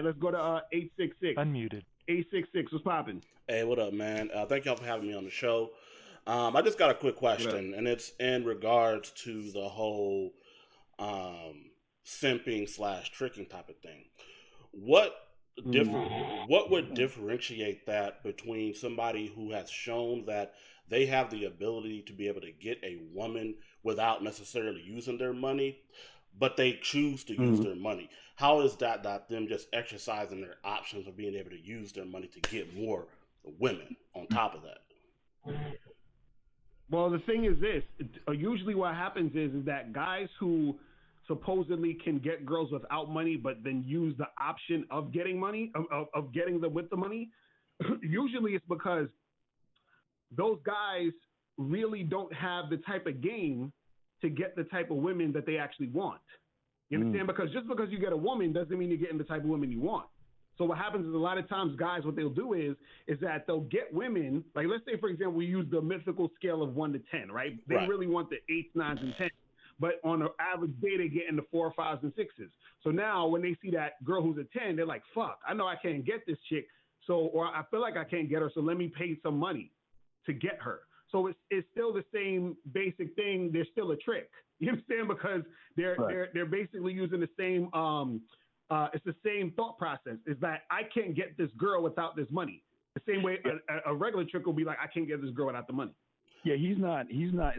Let's go to 866. Unmuted. 866, what's popping? Hey, what up, man? Thank y'all for having me on the show. I just got a quick What up? question, and it's in regards to the whole simping slash tricking type of thing. What differ? What would differentiate that between somebody who has shown that they have the ability to be able to get a woman without necessarily using their money, but they choose to use Mm. their money? How is that not them just exercising their options of being able to use their money to get more women on top of that? Well, the thing is this. Usually what happens is that guys who supposedly can get girls without money, but then use the option of getting money, of getting them with the money, usually it's because those guys really don't have the type of game to get the type of women that they actually want. You understand? Because just because you get a woman doesn't mean you're getting the type of women you want. So what happens is a lot of times guys, what they'll do is that they'll get women, like let's say, for example, we use the mythical scale of 1 to 10, right? They Right. really want the 8s, 9s, and 10s. But on an average day, they get into 4, 5s, and 6s. So now when they see that girl who's a 10, they're like, fuck, I know I can't get this chick. So, or I feel like I can't get her, so let me pay some money to get her. So it's still the same basic thing. There's still a trick. You understand? Because they're basically using the same it's the same thought process. Is that I can't get this girl without this money. The same way a regular trick will be like, I can't get this girl without the money. Yeah, he's not.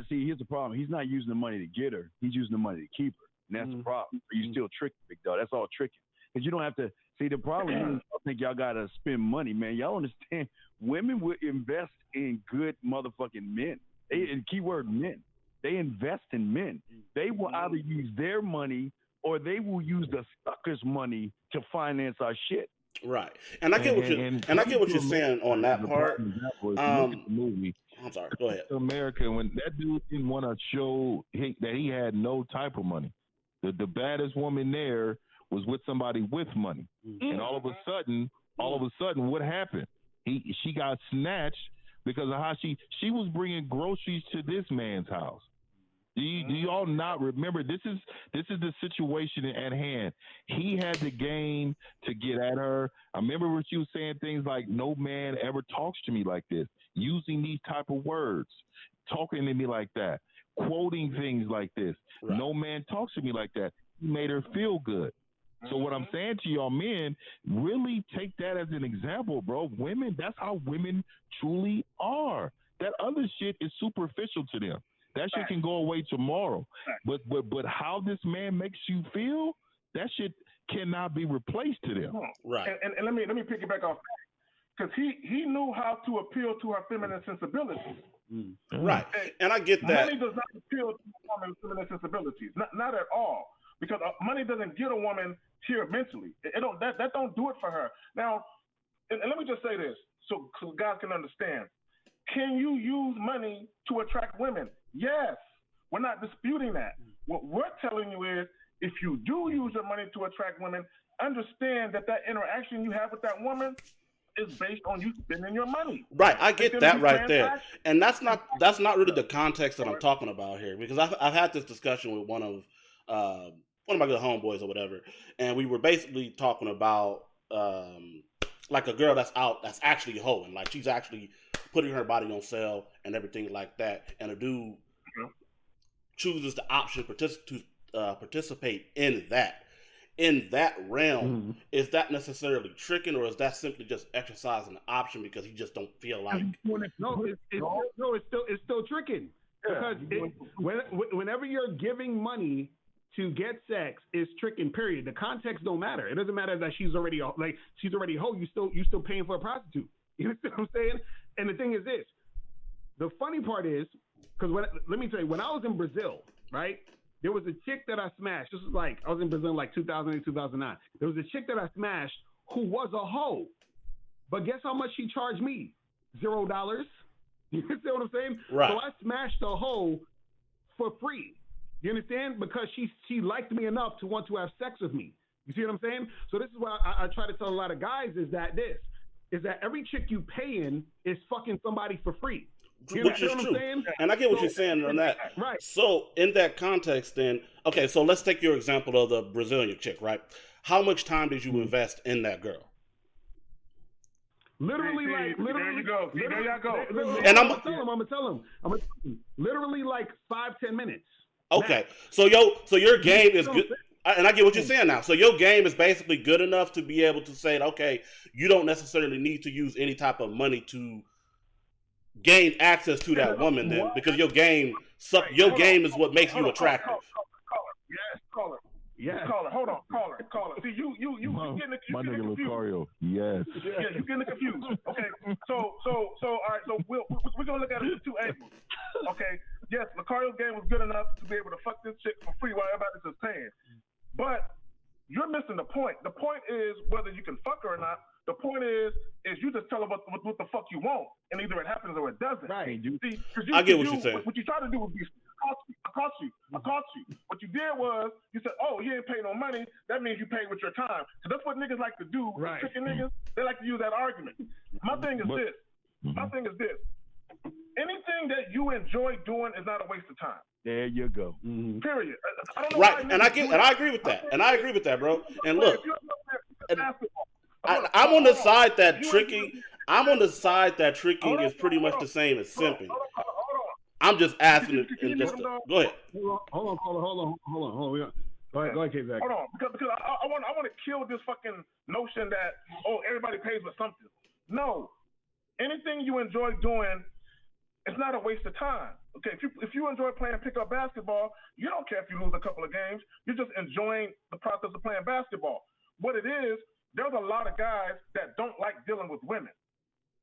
See, here's the problem. He's not using the money to get her. He's using the money to keep her, and that's the problem. So you still tricking, big dog. That's all tricking. Because you don't have to see the problem. Is I think y'all gotta spend money, man. Y'all understand? Women would invest in good motherfucking men. And keyword men. They invest in men. They will either use their money or they will use the sucker's money to finance our shit. Right, and I get what you're saying on that part. Look at the movie. I'm sorry. Go ahead. America, when that dude didn't want to show that he had no type of money. The baddest woman there was with somebody with money, and all of a sudden, what happened? She got snatched because of how she was bringing groceries to this man's house. Do you all not remember? This is the situation at hand. He had the game to get at her. I remember when she was saying things like, "No man ever talks to me like this," using these type of words, talking to me like that, quoting things like this. Right. No man talks to me like that. He made her feel good. So what I'm saying to y'all men, really take that as an example, bro. Women, that's how women truly are. That other shit is superficial to them. That shit can go away tomorrow. But how this man makes you feel, that shit cannot be replaced to them. Right. And let me piggyback off because he knew how to appeal to her feminine sensibilities. Right. And I get that. Money does not appeal to a woman's feminine sensibilities, not at all. Because money doesn't get a woman here mentally. That don't do it for her. Now, and let me just say this so guys can understand. Can you use money to attract women? Yes. We're not disputing that. What we're telling you is if you do use your money to attract women, understand that interaction you have with that woman is based on you spending your money. Right, I get that right there, and that's not really the context that I'm talking about here, because I've had this discussion with one of my good homeboys or whatever, and we were basically talking about like a girl that's out that's actually hoeing, like she's actually putting her body on sale and everything like that, and a dude chooses the option to participate in that. In that realm, is that necessarily tricking, or is that simply just exercising the option because he just don't feel like? No, it's still tricking because whenever you're giving money to get sex, it's tricking. Period. The context don't matter. It doesn't matter that she's already a hoe. You still paying for a prostitute. You understand what I'm saying? And the thing is this: the funny part is because let me tell you, when I was in Brazil, right? There was a chick that I smashed. This was like, I was in Brazil in like 2008, 2009. There was a chick that I smashed who was a hoe. But guess how much she charged me? $0. You understand what I'm saying? Right. So I smashed a hoe for free. You understand? Because she liked me enough to want to have sex with me. You see what I'm saying? So this is why I try to tell a lot of guys is that every chick you paying is fucking somebody for free. Which is true. And I get what you're saying on that. Right. So in that context then, okay, so let's take your example of the Brazilian chick, right? how much time did you invest in that girl? Literally, there you go. There y'all go. And I'm gonna tell him. Literally, like 5-10 minutes. Okay, so your game is good, and I get what you're saying now. So your game is basically good enough to be able to say, okay, you don't necessarily need to use any type of money to gain access to that woman, then, because your game is what makes you attractive. Caller. Yes. Caller. Hold on. Caller. See, you getting the my nigga confused. Locario. Yes. Yeah, you getting confused. Okay. So all right. So we're gonna look at it from two angles. Okay. Yes, Locario's game was good enough to be able to fuck this chick for free while everybody else is paying. But you're missing the point. The point is whether you can fuck her or not. The point is you just tell her what the fuck you want, and either it happens or it doesn't. Right. See, I get what you're saying. What you try to do is I caught you. What you did was you said, "Oh, you ain't pay no money. That means you paid with your time." So that's what niggas like to do. Right. Tricking niggas. They like to use that argument. My thing is this. Anything that you enjoy doing is not a waste of time. There you go. Mm-hmm. Period. I don't know right, and I agree with that. And I agree with that, bro. And look, I'm on the side that tricking. I'm on the side that tricking is pretty much the same as simping. I'm just asking and just go ahead. Hold on. Go ahead, K-Zach. Hold on, because I want to kill this fucking notion that everybody pays for something. No, anything you enjoy doing, it's not a waste of time. Okay, if you enjoy playing pickup basketball, you don't care if you lose a couple of games. You're just enjoying the process of playing basketball. What it is, there's a lot of guys that don't like dealing with women,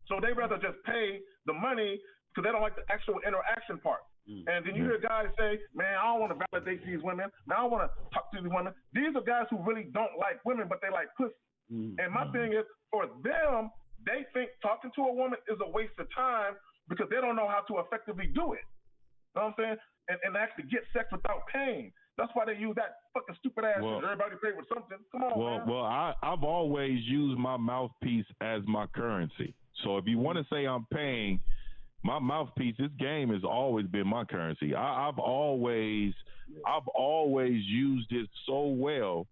so they rather just pay the money because they don't like the actual interaction part. And then you hear guys say, "Man, I don't want to validate these women. Now I want to talk to these women." These are guys who really don't like women, but they like pussy. And my thing is, for them, they think talking to a woman is a waste of time because they don't know how to effectively do it. You know what I'm saying? And actually get sex without pain. That's why they use that fucking stupid ass shit. Everybody pay with something. Come on, man. Well, I've always used my mouthpiece as my currency. So if you want to say I'm paying, my mouthpiece, this game has always been my currency. I've always used it so well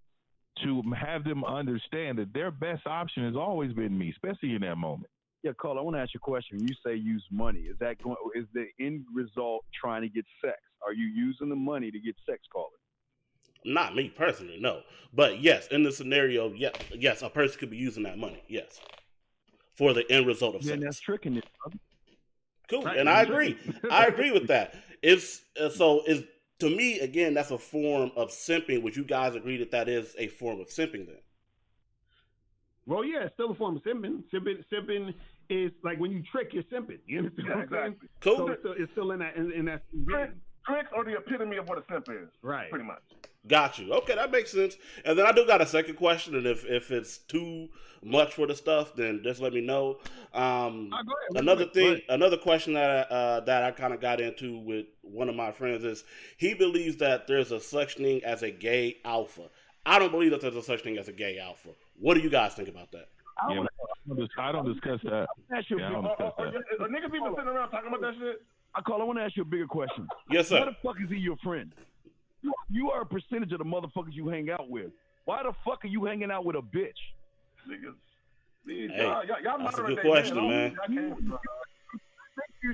to have them understand that their best option has always been me, especially in that moment. Yeah, Carl, I want to ask you a question. When you say use money, is the end result trying to get sex? Are you using the money to get sex, Carl? Not me personally, no. But yes, in the scenario, yes, a person could be using that money, yes, for the end result of sex. That's tricking it, brother. Cool, right. And I agree. I agree with that. To me, again, that's a form of simping. Would you guys agree that is a form of simping then? Well, yeah, it's still a form of simping. Simping is like when you trick, you're simping. You understand what I'm saying? Cool. So it's still in that Tricks are the epitome of what a simp is. Right. Pretty much. Got you. Okay, that makes sense. And then I do got a second question, and if it's too much for the stuff, then just let me know. Another question that I kind of got into with one of my friends is he believes that there's a such thing as a gay alpha. I don't believe that there's a such thing as a gay alpha. What do you guys think about that? Yeah, I don't discuss that. Are niggas even sitting around talking about that shit? I want to ask you a bigger question. Yes, sir. Why the fuck is he your friend? You are a percentage of the motherfuckers you hang out with. Why the fuck are you hanging out with a bitch? Y'all that's a good question, man.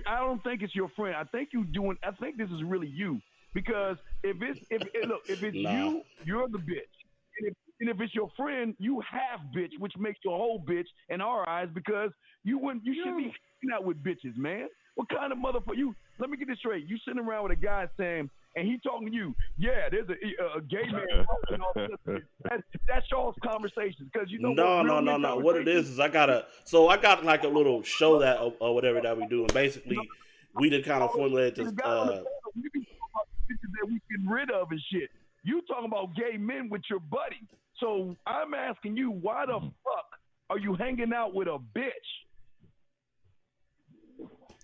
I don't think it's your friend. I think this is really you. Because if it's you, you're the bitch. And if it's your friend, you half bitch, which makes you a whole bitch in our eyes because you should be hanging out with bitches, man. What kind of motherfucker let me get this straight. You sitting around with a guy saying, and he talking to you, yeah, there's a gay man. That's y'all's conversations because you know. No. What it is I got like a little show that or whatever that we do, and basically we did kind of formulate this. That we getting rid of and shit. You talking about gay men with your buddy. So I'm asking you, why the fuck are you hanging out with a bitch?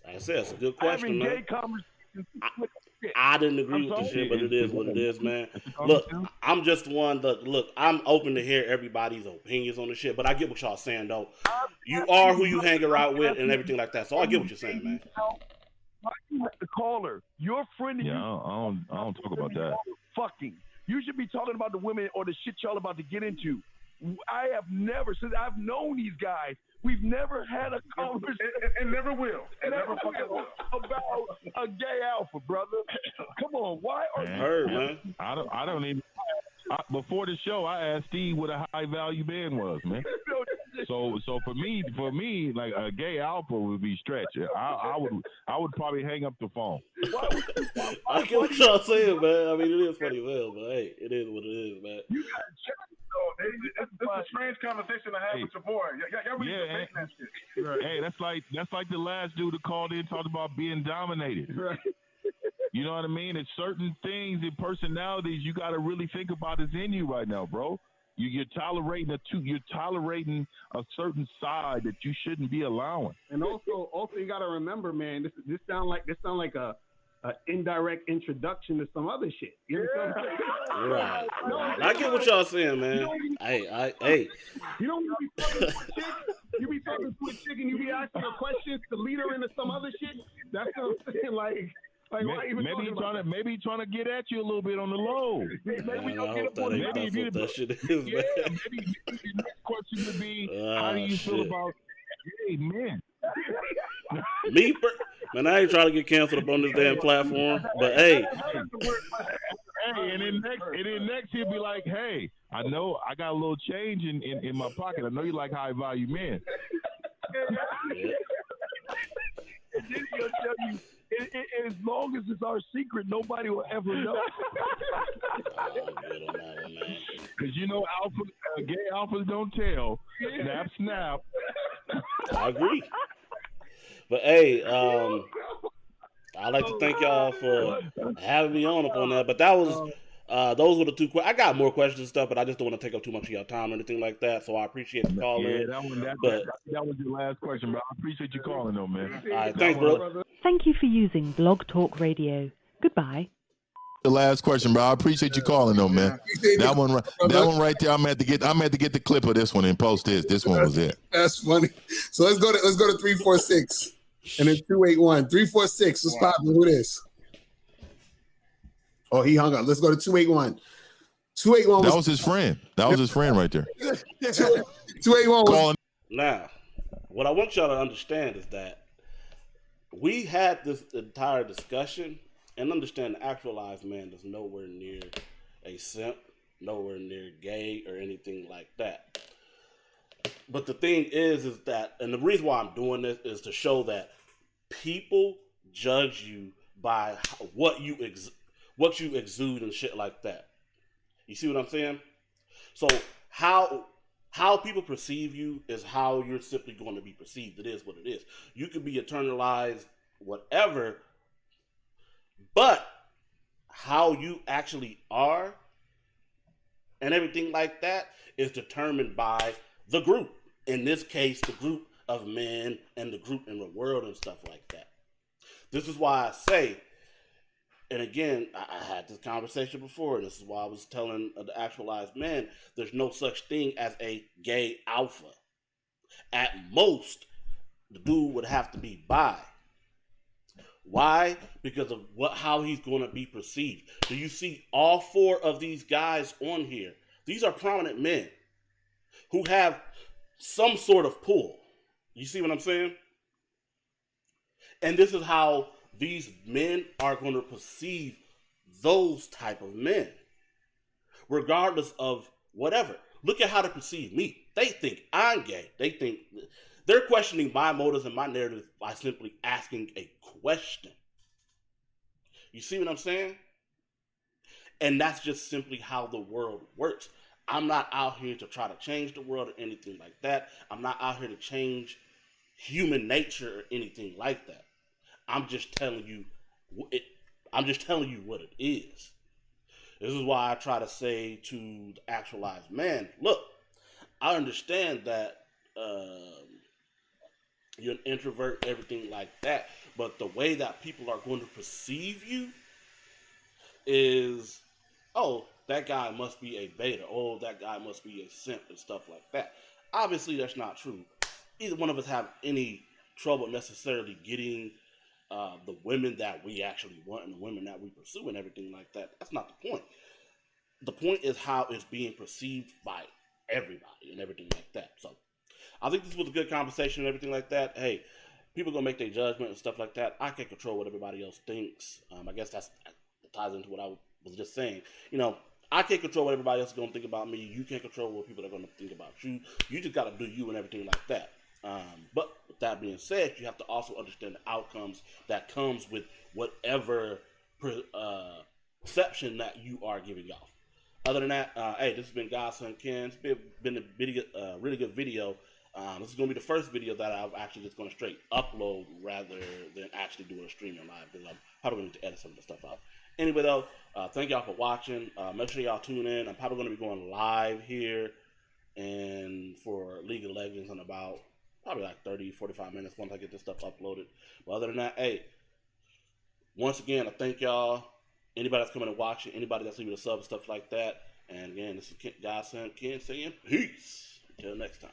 I said it's a good question, man. Gay conversations with a bitch. I didn't agree with the shit, but it is what it is, man. Look, I'm just one I'm open to hear everybody's opinions on the shit, but I get what y'all saying though. You are who you hang around with and everything like that. So I get what you're saying, man. Why you have to call her? Your friend and I don't talk about that. Fucking. You should be talking about the women or the shit y'all about to get into. I have never, since I've known these guys, we've never had a conversation. And never will. And never fucking will. About a gay alpha, brother. Come on, why are you? Heard, man. I don't even. Before the show, I asked Steve what a high value man was, man. So for me, like a gay alpha would be stretch. I would probably hang up the phone. I get what y'all saying, man. I mean, it is funny as hell, but hey, it is what it is, man. You got to check. This is a strange conversation to have with your boy. Y'all really debating that shit. Right. Hey, that's like the last dude who called in talked about being dominated. Right. You know what I mean? It's certain things and personalities you got to really think about is in you right now, bro. You're tolerating a certain side that you shouldn't be allowing. And also you got to remember, man. This sound like a indirect introduction to some other shit. You know what I'm saying? Right. I get what y'all saying, man. Hey. You know when you be talking to a chick, and you be asking her questions to lead her into some other shit. That's what I'm saying. Like maybe he's trying to get at you a little bit on the low. Maybe that shit is, man. Maybe the next question would be, how do you feel about gay men? Man, I ain't trying to get canceled up on this damn platform, but hey. Hey, and then next he'll be like, hey, I know I got a little change in my pocket. I know you like high value men. Yeah. And then he'll tell you, as long as it's our secret, nobody will ever know. Because you know, gay alphas don't tell. Snap. I agree. But hey, I'd like to thank y'all for having me on up on that. But that was those were the two questions. I got more questions and stuff, but I just don't want to take up too much of your time or anything like that. So I appreciate the call in. That was your last question, bro. I appreciate you calling, though, man. All right, thanks, bro. Thank you for using Blog Talk Radio. Goodbye. The last question, bro. I appreciate you calling, though, man. That one right there. I'm at to get the clip of this one and post this. This one was it. That's funny. So let's go to 346 and then 281. 346. What's popping? Who this? Oh, he hung up. Let's go to 281. 281. That was his friend. That was his friend right there. 281. Calling. Now, what I want y'all to understand is that we had this entire discussion and understand the actualized man is nowhere near a simp, nowhere near gay or anything like that. But the thing is that, and the reason why I'm doing this is to show that people judge you by what you exude and shit like that. You see what I'm saying? So how people perceive you is how you're simply going to be perceived. It is what it is. You could be internalized, whatever, but how you actually are and everything like that is determined by the group. In this case, the group of men and the group in the world and stuff like that. This is why I say, and again, I had this conversation before, and this is why I was telling the actualized man, there's no such thing as a gay alpha. At most, the dude would have to be bi. Why? Because of how he's going to be perceived. Do you see all four of these guys on here? These are prominent men who have some sort of pull. You see what I'm saying? And this is how these men are going to perceive those type of men, regardless of whatever. Look at how they perceive me. They think I'm gay. They're questioning my motives and my narrative by simply asking a question. You see what I'm saying? And that's just simply how the world works. I'm not out here to try to change the world or anything like that. I'm not out here to change human nature or anything like that. I'm just telling you what it is. This is why I try to say to the actualized man, look, I understand that you're an introvert, everything like that, but the way that people are going to perceive you is, oh, that guy must be a beta. Oh, that guy must be a simp and stuff like that. Obviously, that's not true. Either one of us have any trouble necessarily getting the women that we actually want and the women that we pursue and everything like that. That's not the point. the point is how it's being perceived by everybody and everything like that. So I think this was a good conversation and everything like that. Hey, people gonna make their judgment and stuff like that. I can't control what everybody else thinks. I guess that ties into what I was just saying. You know, I can't control what everybody else is gonna think about me. You can't control what people are gonna think about you. You just gotta do you and everything like that. But with that being said, you have to also understand the outcomes that comes with whatever perception that you are giving off. Other than that, hey, this has been Godson Ken. It's been a really good video. This is going to be the first video that I'm actually just going to straight upload rather than actually doing a streaming live, because I'm probably going to edit some of the stuff out. Anyway, though, thank y'all for watching. Make sure y'all tune in. I'm probably going to be going live here and for League of Legends in about probably like 30, 45 minutes once I get this stuff uploaded. But other than that, hey, once again, I thank y'all. Anybody that's coming to watch it, anybody that's leaving a sub and stuff like that. And again, this is Godson Ken saying peace. Until next time.